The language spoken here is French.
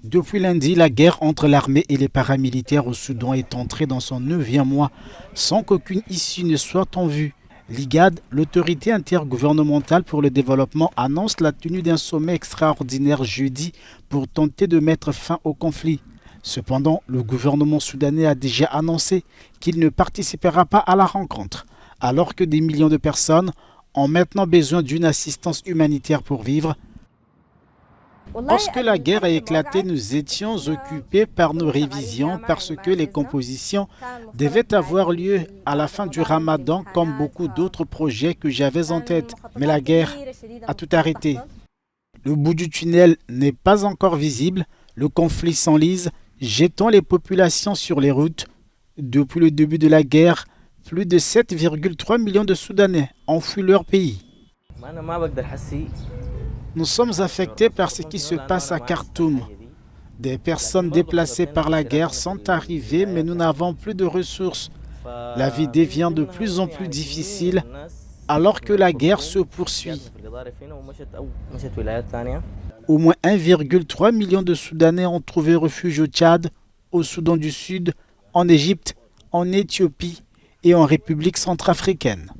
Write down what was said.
Depuis lundi, la guerre entre l'armée et les paramilitaires au Soudan est entrée dans son 9e mois sans qu'aucune issue ne soit en vue. L'IGAD, l'autorité intergouvernementale pour le développement, annonce la tenue d'un sommet extraordinaire jeudi pour tenter de mettre fin au conflit. Cependant, le gouvernement soudanais a déjà annoncé qu'il ne participera pas à la rencontre, alors que des millions de personnes ont maintenant besoin d'une assistance humanitaire pour vivre. Lorsque la guerre a éclaté, nous étions occupés par nos révisions parce que les compositions devaient avoir lieu à la fin du Ramadan comme beaucoup d'autres projets que j'avais en tête. Mais la guerre a tout arrêté. Le bout du tunnel n'est pas encore visible. Le conflit s'enlise, jetant les populations sur les routes. Depuis le début de la guerre, plus de 7,3 millions de Soudanais ont fui leur pays. Nous sommes affectés par ce qui se passe à Khartoum. Des personnes déplacées par la guerre sont arrivées, mais nous n'avons plus de ressources. La vie devient de plus en plus difficile alors que la guerre se poursuit. Au moins 1,3 million de Soudanais ont trouvé refuge au Tchad, au Soudan du Sud, en Égypte, en Éthiopie et en République centrafricaine.